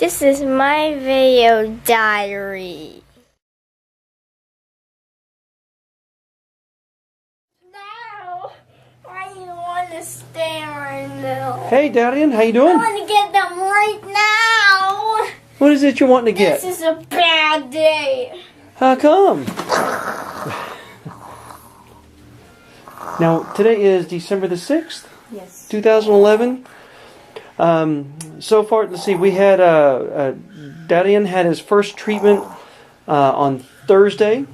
This is my video diary. Now, I want to stay right now. Hey, Darian, how you doing? I want to get them right now. What is it you're wanting to get? This is a bad day. How come? Now, today is December the 6th? Yes. 2011. So far, let's see, we had, Darian had his first treatment on Thursday,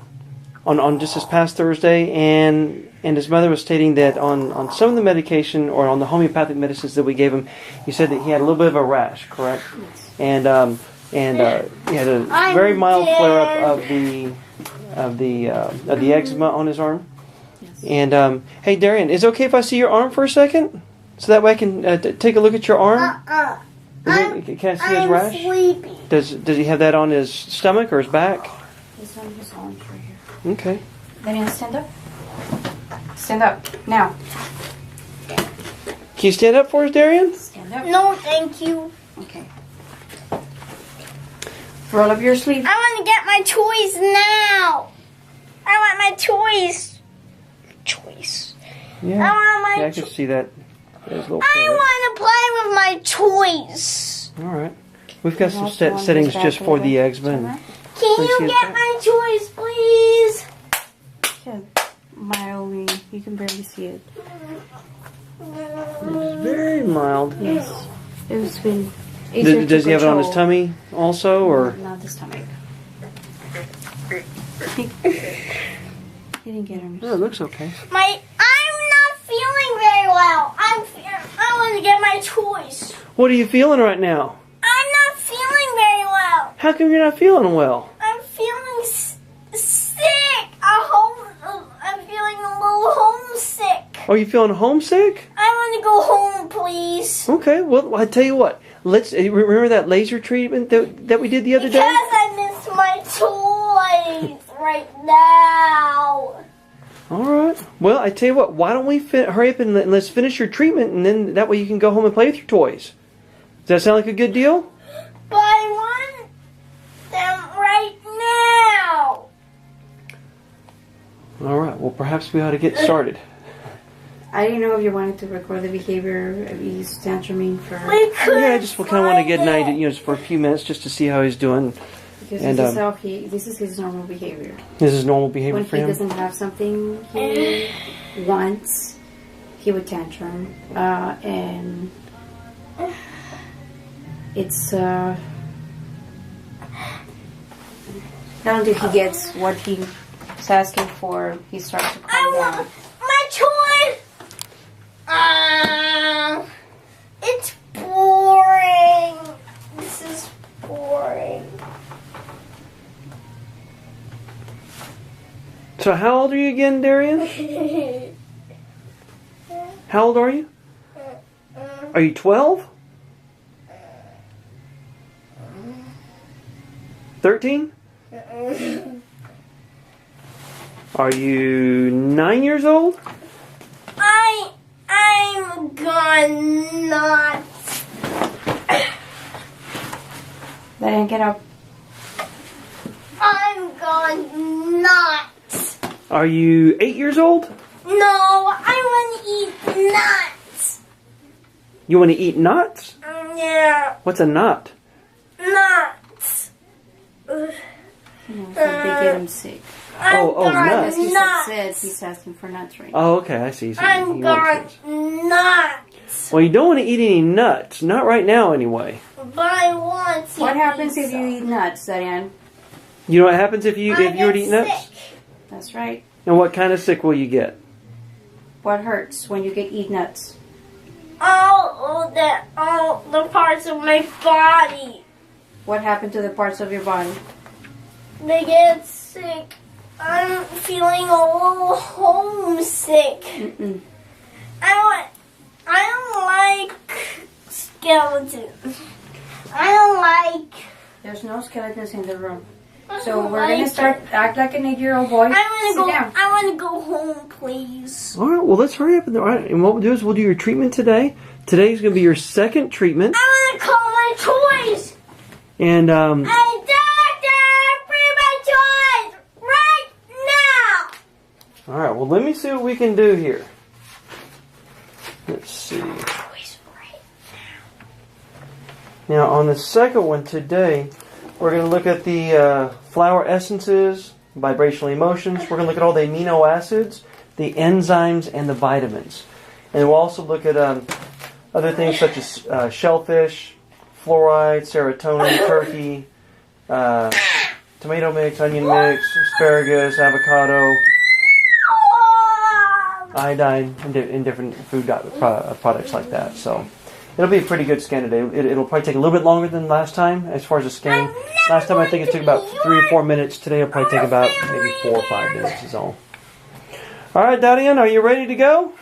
on just this past Thursday, and his mother was stating that on some of the medication, or on the homeopathic medicines that we gave him, he said that he had a little bit of a rash, correct? Yes. And he had a very mild flare-up of the eczema on his arm. Yes. And, hey, Darian, is it okay if I see your arm for a second? So that way I can take a look at your arm? Can I see his rash? Sleepy. Does he have that on his stomach or his back? It's on his arms right here. Okay. Daniel, stand up. Stand up. Now. Can you stand up for us, Darian? Stand up. No, thank you. Okay. Roll up your sleeve. I want to get my toys now. I want my toys. Toys. Yeah. I want my I can see that. There's a little I flare-up. want to play with my toys. All right. We've got some Also on his settings back just a for little the bit. eczema. Turn and- around. Can Let me see you his get back. my toys, please? Yeah. Mildly. You can barely see it. It's very mild. Yes. It's been easier Does he to have it on his control. tummy also, or? Not the stomach. He didn't get him. Oh, it looks okay. I'm not feeling very well. I want to get my toys. What are you feeling right now? I'm not feeling very well. How come you're not feeling well? I'm feeling sick. I'm feeling a little homesick. Are you feeling homesick? I want to go home, please. Okay, well, I tell you what. Let's remember that laser treatment that we did the other Because day? I miss my toys right now. All right. Well, I tell you what. Why don't we hurry up and let's finish your treatment, and then that way you can go home and play with your toys. Does that sound like a good deal? But I want them right now. All right. Well, perhaps we ought to get started. I didn't know if you wanted to record the behavior of he's tantruming for. We could Yeah, I just kind of want to get an idea, just for a few minutes, just to see how he's doing. Because And, this is his normal behavior. This is normal behavior When for he him. doesn't have something he wants, he would tantrum. And it's not until he gets what he's asking for, he starts to calm I down. want my toy. It's boring. This is boring. So how old are you again, Darian? How old are you? Are you 12? 13? Are you 9 years old? I'm gone nuts. Then get up. I'm gone nuts. Are you 8 years old? No, I want to eat nuts. You want to eat nuts? Yeah, What's a nut? nuts. You know, so they get him sick. I'm Oh, gone nuts. He's nuts. upset. He's asking for nuts right now. Oh, okay, I see. So I'm you gone want nuts. nuts. Well, you don't want to eat any nuts. Not right now, anyway. But I want to. What happens eat if you eat nuts, Diane? You know what happens if you I were to eat get nuts? sick. That's right. And what kind of sick will you get? What hurts when you eat nuts? All the parts of my body. What happened to the parts of your body? They get sick. I'm feeling a little homesick. Mm-mm. I don't like skeletons. I don't like. There's no skeletons in the room. I So don't we're going to like start, it. act like an 8-year-old boy. I Sit down. want to go home, please. All right, well, let's hurry up. All right, and what we'll do is we'll do your treatment today. Today's going to be your second treatment. I want to call my toys. And Hey, doctor, bring my toys right now. all right, well, let me see what we can do here. Let's see. Toys right Now, on the second one today, we're going to look at the flower essences, vibrational emotions. We're going to look at all the amino acids, the enzymes, and the vitamins. And we'll also look at other things such as shellfish, fluoride, serotonin, turkey, tomato mix, onion mix, asparagus, avocado, iodine, and in different food products like that. So it'll be a pretty good scan today. It'll probably take a little bit longer than last time as far as the scanning. Last time I think it took about 3 or 4 minutes. Today it'll probably take about maybe 4 or 5 minutes is all. All right, Dadian, are you ready to go?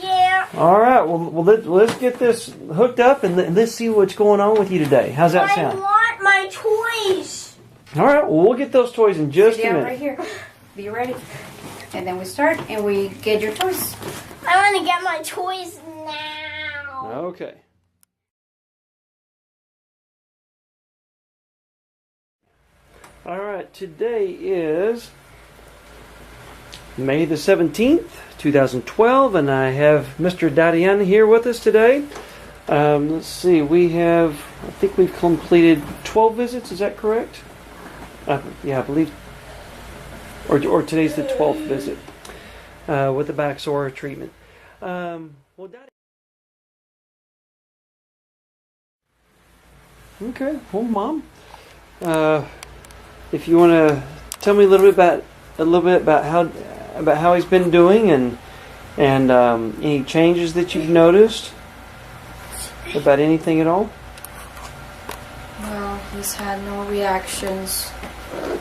Yeah. All right, well let's get this hooked up and let's see what's going on with you today. How's that sound? I want my toys. All right, well we'll get those toys in just a Yeah, minute. right here. Be ready. And then we start and we get your toys. I want to get my toys now. Okay. All right, today is May the 17th, 2012, and I have Mr. Dadian here with us today. Let's see, I think we've completed 12 visits, is that correct? Yeah, I believe, or today's the 12th visit with the back sore treatment. Well, Dadian. Okay, well, Mom, if you want to tell me a little bit about how he's been doing and any changes that you've noticed about anything at all. Well, he's had no reactions,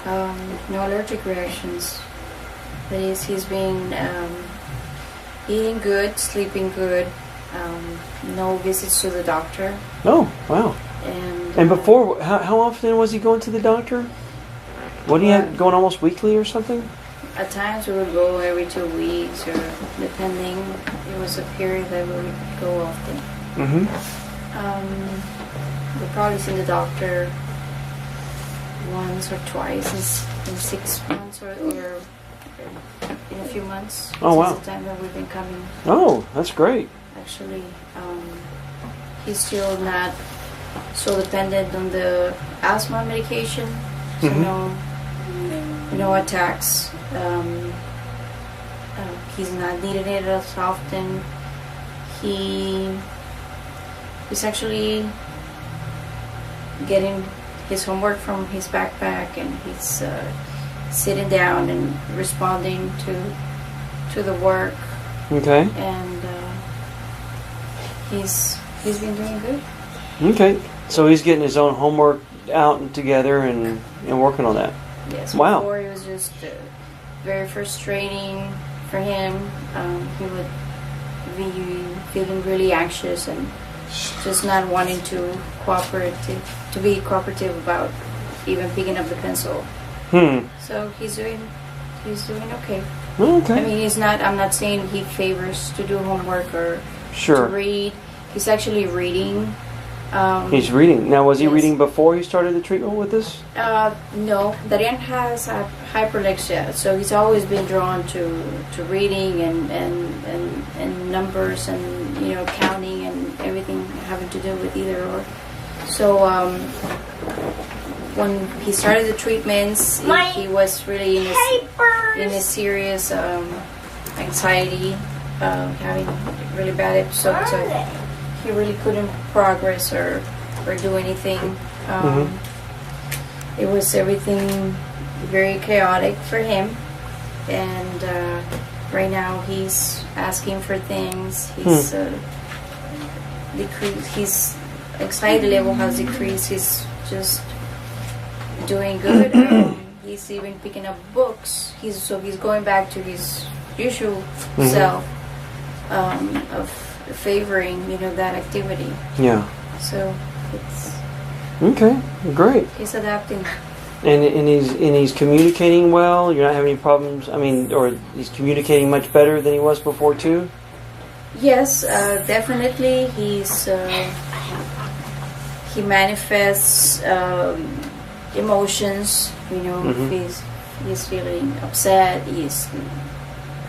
no allergic reactions. That is, he's been eating good, sleeping good, no visits to the doctor. Oh, wow. And before, how often was he going to the doctor? What do you have going almost weekly or something? At times we would go every 2 weeks, or depending. It was a period that we would go often. Mm-hmm. We've probably seen the doctor once or twice in 6 months or in a few months. Oh, wow. Since the time that we've been coming. Oh, that's great. Actually, he's still not so dependent on the asthma medication. So no attacks. He's not needing it as often. He's actually getting his homework from his backpack, and he's sitting down and responding to the work. Okay. And he's been doing good. Okay. So he's getting his own homework out and together and working on that. Yes. Wow. Before it was just very frustrating for him. He would be feeling really anxious and just not wanting to be cooperative about even picking up the pencil. So he's doing okay. Okay. I mean, I'm not saying he favors to do homework or Sure. to read. He's actually reading. He's reading. Now, was he Yes. reading before he started the treatment with us? No, Darien has hyperlexia, so he's always been drawn to reading and numbers and counting and everything having to do with either or. So when he started the treatments, he was really in a serious anxiety, having really bad episodes. So he really couldn't progress or do anything. It was everything very chaotic for him, and right now he's asking for things. He's decreased. His anxiety level has decreased. He's just doing good. He's even picking up books. He's going back to his usual self of favoring that activity. Yeah. So it's Okay. Great. he's adapting. And he's communicating well. You're not having any problems. I mean, or he's communicating much better than he was before too. Yes, definitely. he manifests emotions. You know, he's feeling upset. He's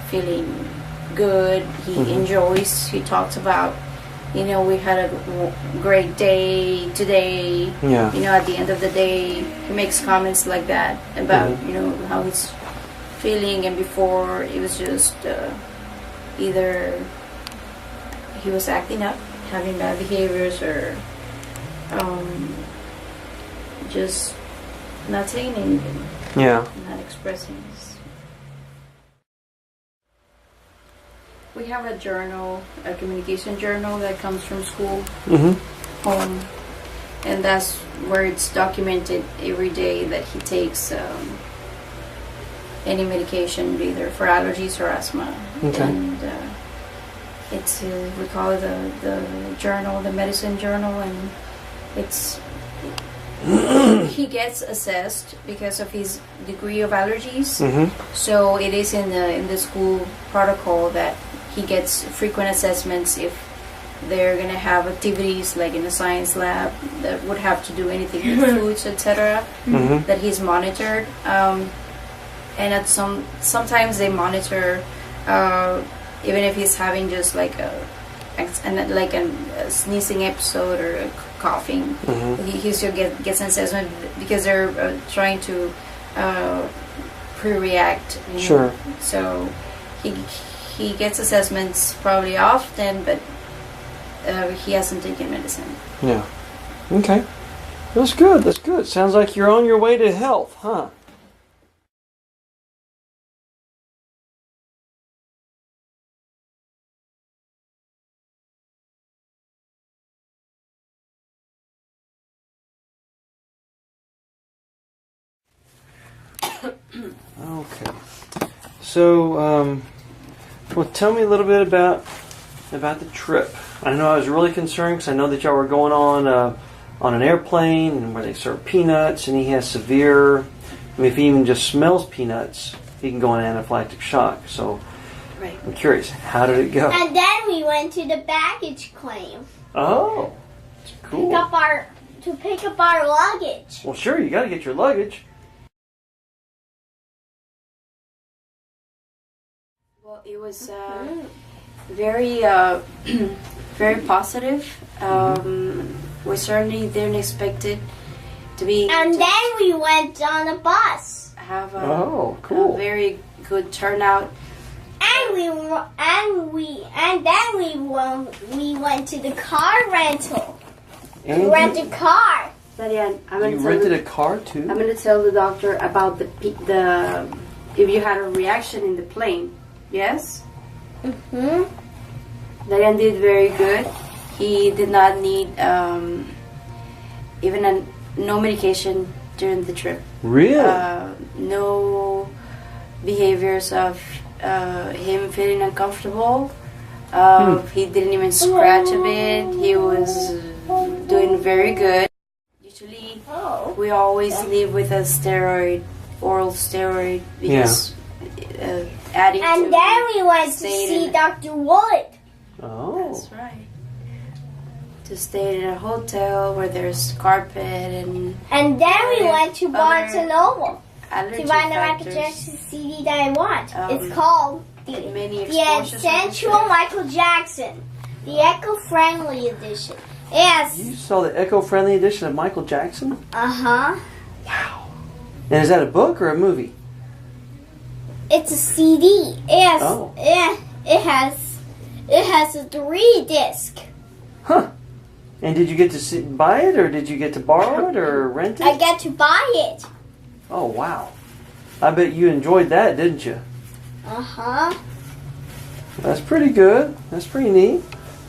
feeling good. He enjoys. He talks about, you know, we had a great day today. Yeah. You know, at the end of the day, he makes comments like that about, you know, how he's feeling. And before, it was just either he was acting up, having bad behaviors, or just not saying anything. Yeah. Not expressing this. We have a journal, a communication journal that comes from school home, and that's where it's documented every day that he takes any medication, either for allergies or asthma. Okay. And it's we call it the journal, the medicine journal, and it's he gets assessed because of his degree of allergies. So it is in the school protocol that he gets frequent assessments if they're going to have activities like in a science lab that would have to do anything with foods, etc. That he's monitored. And at sometimes they monitor even if he's having just like a sneezing episode or a coughing. He still gets an assessment because they're trying to pre-react. You know? Sure. So he gets assessments probably often, but he hasn't taken medicine. Yeah. Okay. That's good. That's good. Sounds like you're on your way to health, huh? Okay. So, well, tell me a little bit about the trip. I know I was really concerned because I know that y'all were going on an airplane and where they serve peanuts, and he has severe. I mean, if he even just smells peanuts, he can go in anaphylactic shock. So, Right. I'm curious, how did it go? And then we went to the baggage claim. Oh, that's cool. To pick up our luggage. Well, sure, you got to get your luggage. Well, it was very, very positive. We certainly didn't expect it to be. And then we went on a bus. Have cool. a very good turnout. And then we went to the car rental. And We rented a car. Diane, you rented a car too? I'm going to tell the doctor about the if you had a reaction in the plane. Yes? Diane did very good. He did not need even no medication during the trip. Really? No behaviors of him feeling uncomfortable. He didn't even scratch a bit. He was doing very good. Usually, we always leave with a oral steroid, because adding to. And then we went to see Dr. Wood. Oh. That's right. To stay in a hotel where there's carpet and then we went to Barnes and Noble allergy to buy the Michael factors. Jackson CD that I want. Um, It's called many The exposures Essential Michael Jackson, the Eco-Friendly Edition. Yes. You saw the eco-friendly edition of Michael Jackson? Uh-huh. Wow. And is that a book or a movie? It's a CD. Yes. Oh. Yeah. It has a 3-disc. Huh. And did you get to buy it, or did you get to borrow it, or rent it? I get to buy it. Oh, wow. I bet you enjoyed that, didn't you? Uh-huh. That's pretty good. That's pretty neat.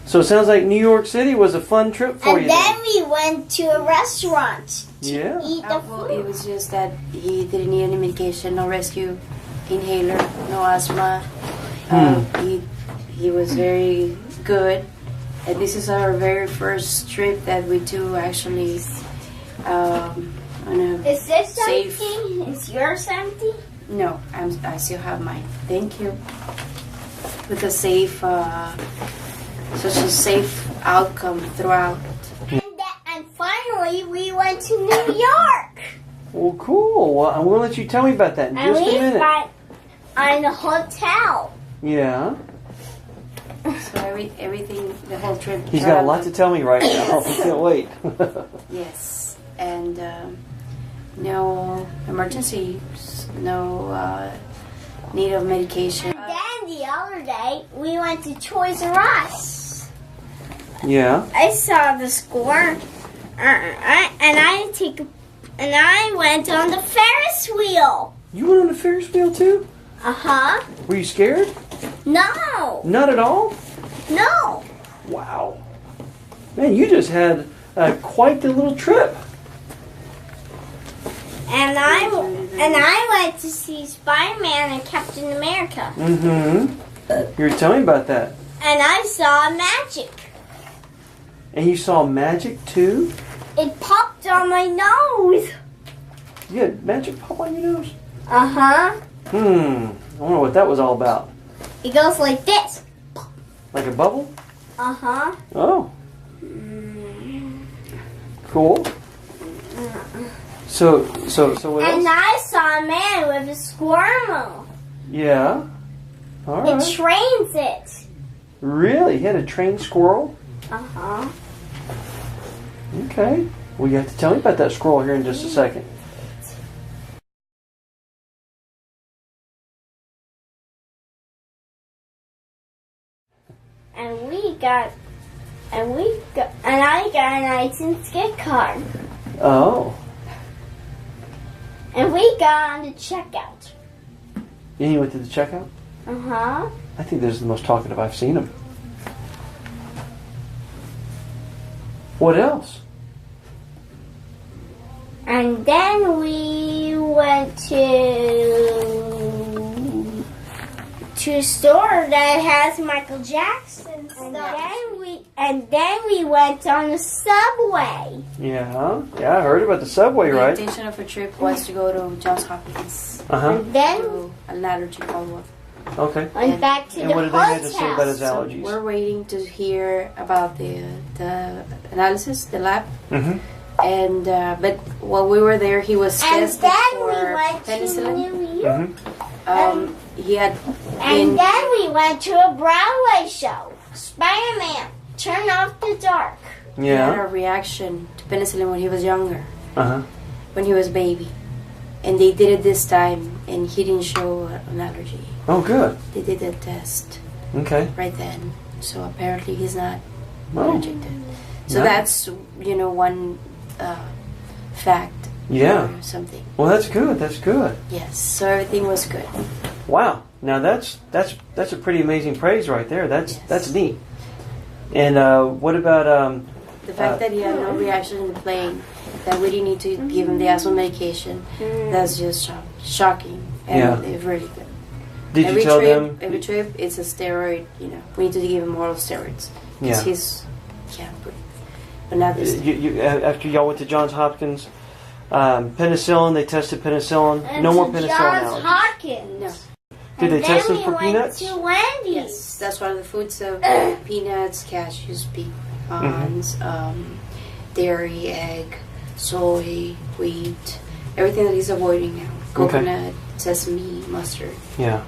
So it sounds like New York City was a fun trip for you. And then we went to a restaurant to Yeah. eat the Well, food. it was just that he didn't need any medication, no rescue inhaler, no asthma. He was very good. And this is our very first trip that we do actually on a Is this safe. empty? Is yours empty? No, I still have mine. Thank you. With a safe, such a safe outcome throughout. And finally family, we went to New York. Well, cool. Well, I'm going to let you tell me about that in And just a we minute. went on a hotel. Yeah. So everything, the whole trip. He's got a lot to tell me right now. I can't wait. Yes, and no emergencies, no need of medication. And then the other day, we went to Toys R Us. Yeah. I saw the score, and I went on the Ferris wheel. You went on the Ferris wheel too? Uh-huh. Were you scared? No. Not at all? No. Wow. Man, you just had quite the little trip. And I went to see Spider-Man and Captain America. Mm-hmm. You were telling me about that. And I saw magic. And you saw magic too? It popped on my nose. You had magic pop on your nose? Uh-huh. I wonder what that was all about. It goes like this. Like a bubble? Uh-huh. Oh. Cool. So what else? And I saw a man with a squirrel. Yeah. All It right. trains it. Really? You had a trained squirrel? Uh-huh. Okay. Well, you have to tell me about that squirrel here in just a second. And I got an ice and skid card. Oh. And we got on the checkout. And you went to the checkout? Uh-huh. I think this is the most talkative I've seen him. What else? And then we went to a store that has Michael Jackson stuff. And then we went on the subway. Yeah. Yeah, I heard about the subway, The right? intention of a trip was to go to Johns Hopkins. Uh-huh. And then Do an allergy follow-up. Okay. went back to And the what did they have to say about his hotel. allergies? We're waiting to hear about the analysis, the lab. Mm-hmm. And but while we were there, he was And tested then for we went to penicillin. New York. Mm-hmm. He had And been, then we went to a Broadway show. Spider-Man, Turn Off the Dark. he had Yeah. a reaction to penicillin when he was younger, Uh-huh. when he was a baby. And they did it this time, and he didn't show an allergy. Oh, good. They did that test Okay. right then. So apparently he's not Oh. allergic to it. So Nice. that's, one fact Yeah. or something. Well, that's good. That's good. Yes, so everything was good. Wow. Now that's a pretty amazing praise right there. That's neat. And what about The fact that he had no reaction in the plane, that we didn't need to give him the asthma medication, that's just shocking. And Yeah. they're really good. did every you tell trip, them? Every trip, it's a steroid, we need to give him oral steroids. Yeah. Because he can't breathe. But not this. After y'all went to Johns Hopkins, penicillin. They tested penicillin. And no more to penicillin Johns allergies. Hopkins. No. Did they And test then them for we peanuts? went to Wendy's. Yes, that's one of the foods of peanuts, cashews, pecans, dairy, egg, soy, wheat, everything that he's avoiding now. Okay. Coconut, sesame, mustard. Yeah.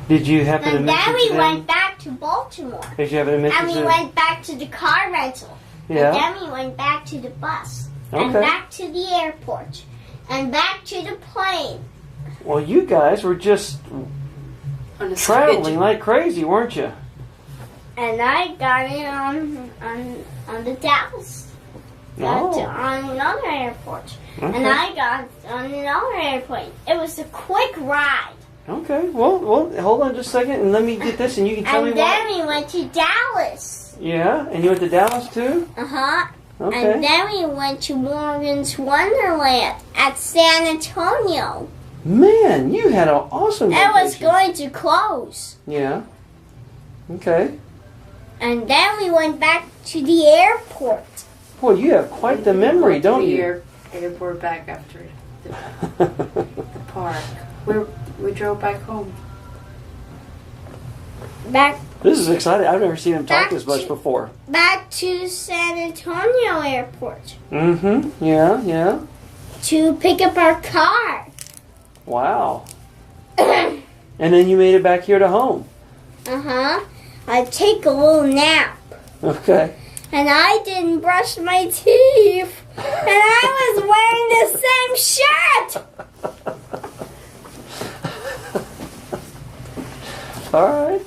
Did you happen to And mention then we to them? went back to Baltimore. Did you happen to mention And we to them? went back to the car rental. Yeah. And then we went back to the bus. And Okay. back to the airport. And back to the plane. Well, you guys were just On a traveling schedule. like crazy, weren't you? And I got in on the Dallas. Oh. On another airport. Okay. And I got on another airplane. It was a quick ride. Okay. Well, hold on just a second, and let me get this, and you can tell me And why. then we went to Dallas. Yeah, and you went to Dallas too. Uh-huh. Okay. And then we went to Morgan's Wonderland at San Antonio. Man, you had an awesome It was vacation. going to close. Yeah. Okay. And then we went back to the airport. Boy, you have quite the memory, don't The you? airport back after the park. We drove back home. Back This is exciting. I've never seen him talk Back this much to- before. Back to San Antonio Airport Mm-hmm. Yeah, yeah. to pick up our car. Wow. And then you made it back here to home. Uh-huh. I take a little nap. Okay. And I didn't brush my teeth. And I was wearing the same shirt. All right.